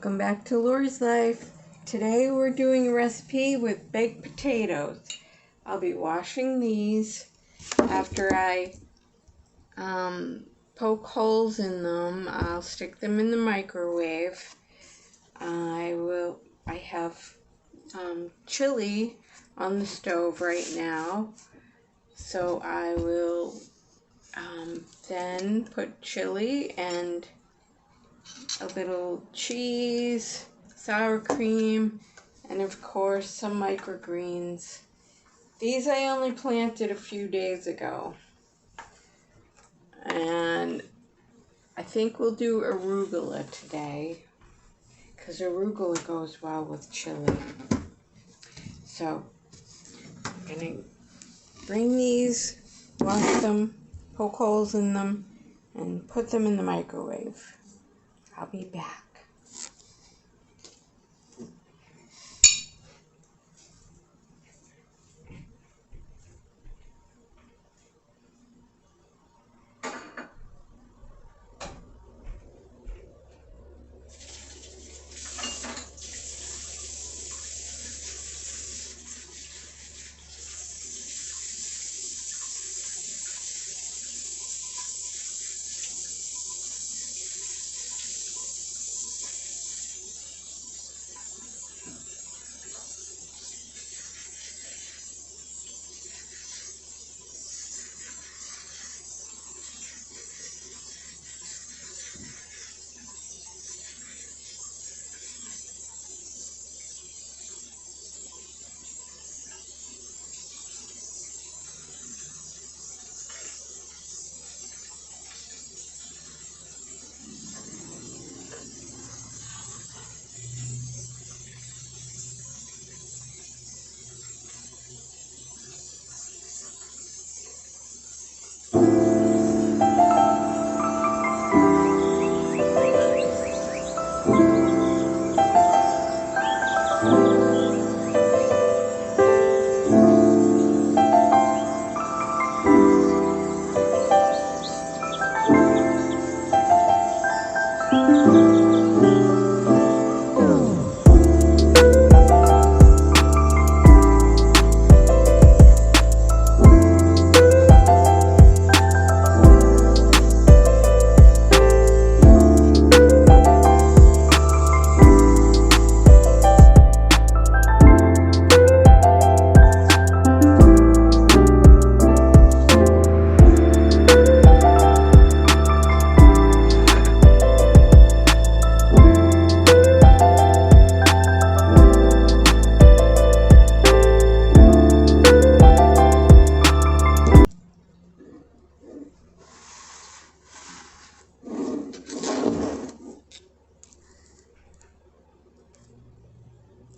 Welcome back to Lori's Life. Today we're doing a recipe with baked potatoes. I'll be washing these after I poke holes in them. I'll stick them in the microwave. I have chili on the stove right now, so I will then put chili and a little cheese, sour cream, and of course some microgreens. These I only planted a few days ago. And I think we'll do arugula today, because arugula goes well with chili. So I'm going to bring these, wash them, poke holes in them, and put them in the microwave. I'll be back.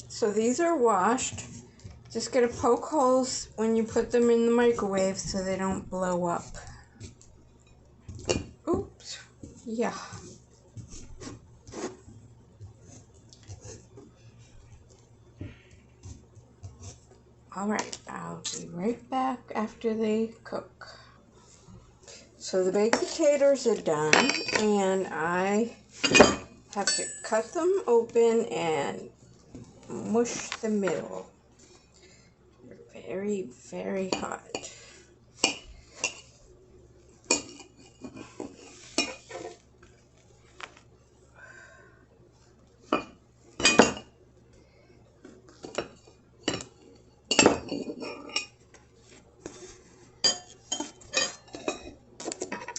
So these are washed. Just gonna poke holes when you put them in the microwave so they don't blow up. Oops. Yeah. Alright, I'll be right back after they cook. So the baked potatoes are done, and I have to cut them open and mush the middle. They're very, very hot.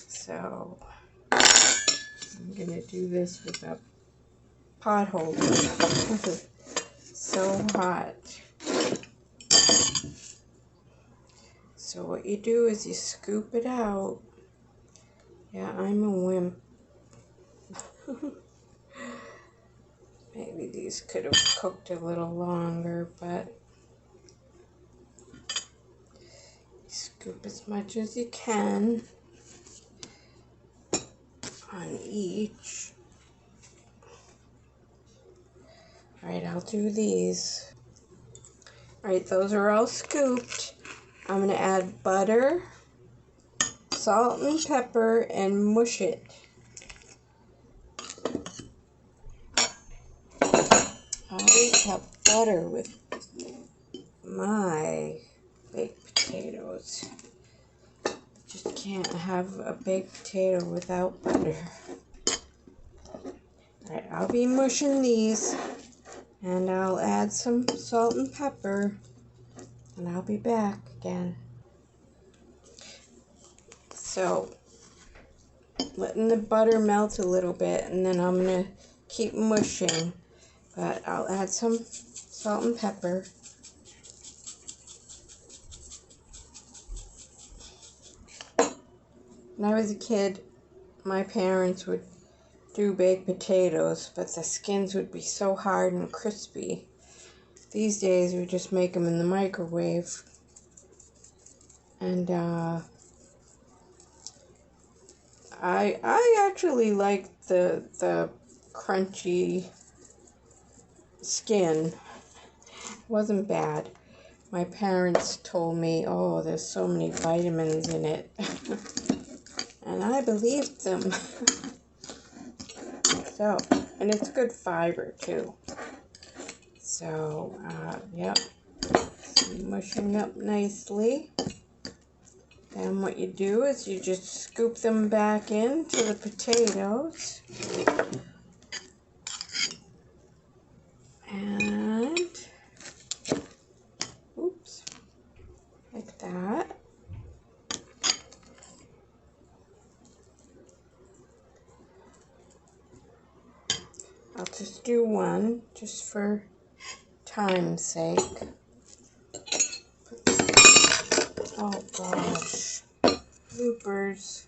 So I'm gonna do this with a pot holder. So hot. So what you do is you scoop it out. Yeah, I'm a wimp. Maybe these could have cooked a little longer, but scoop as much as you can on each. Alright, I'll do these. Alright, those are all scooped. I'm going to add butter, salt and pepper, and mush it. butter with my baked potatoes. Just can't have a baked potato without butter. Alright, I'll be mushing these, and I'll add some salt and pepper, and I'll be back again. So, letting the butter melt a little bit, and then I'm going to keep mushing, but I'll add some salt and pepper. When I was a kid, my parents would do baked potatoes, but the skins would be so hard and crispy. These days, we just make them in the microwave. And I actually like the crunchy skin. It wasn't bad. My parents told me, oh, there's so many vitamins in it. And I believed them. So, and it's good fiber too. So, yep. Mushing up nicely. And what you do is you just scoop them back into the potatoes. And, oops, like that. I'll just do one, just for time's sake. Oh gosh, bloopers.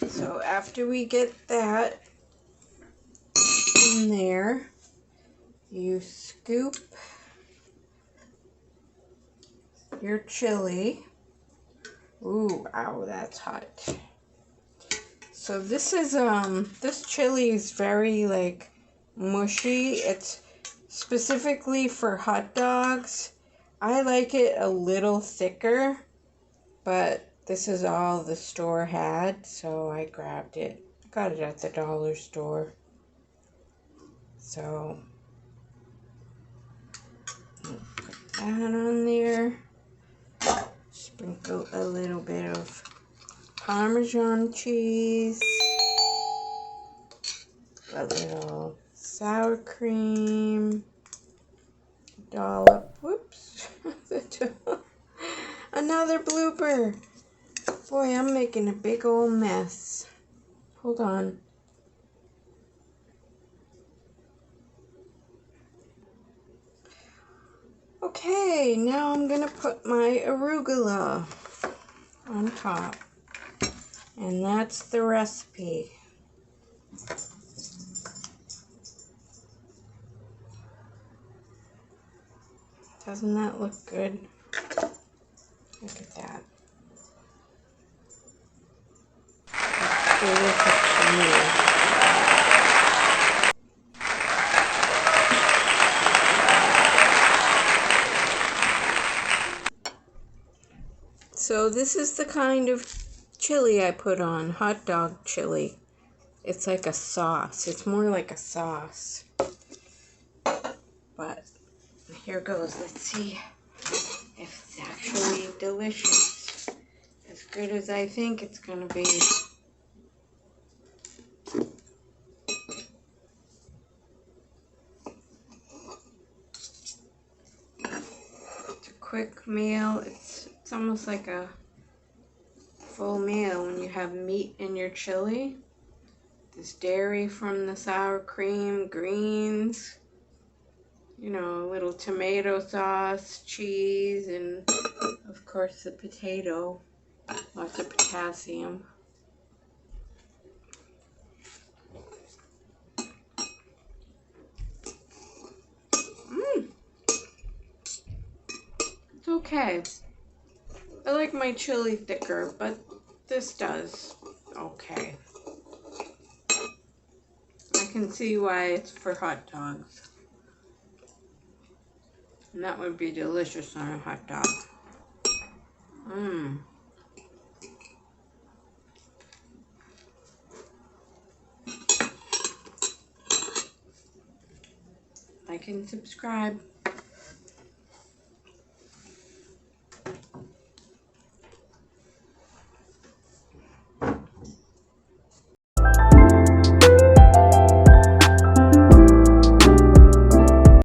So after we get that in there, you scoop your chili. Ooh, ow, that's hot. So this is, this chili is very, like, mushy. It's specifically for hot dogs. I like it a little thicker, but this is all the store had, so I grabbed it. Got it at the dollar store. So, put that on there. Sprinkle a little bit of Parmesan cheese, a little sour cream, dollop, whoops, another blooper. Boy, I'm making a big old mess. Hold on. Okay, now I'm gonna put my arugula on top. And that's the recipe. Doesn't that look good? Look at that. That's delicious to me. So this is the kind of chili I put on, hot dog chili. It's like a sauce. It's more like a sauce. But here goes. Let's see if it's actually delicious. As good as I think it's going to be. It's a quick meal. It's almost like a full meal when you have meat in your chili. There's dairy from the sour cream, greens, you know, a little tomato sauce, cheese, and of course the potato. Lots of potassium. It's okay. I like my chili thicker, but this does okay. I can see why it's for hot dogs. And that would be delicious on a hot dog. like and subscribe.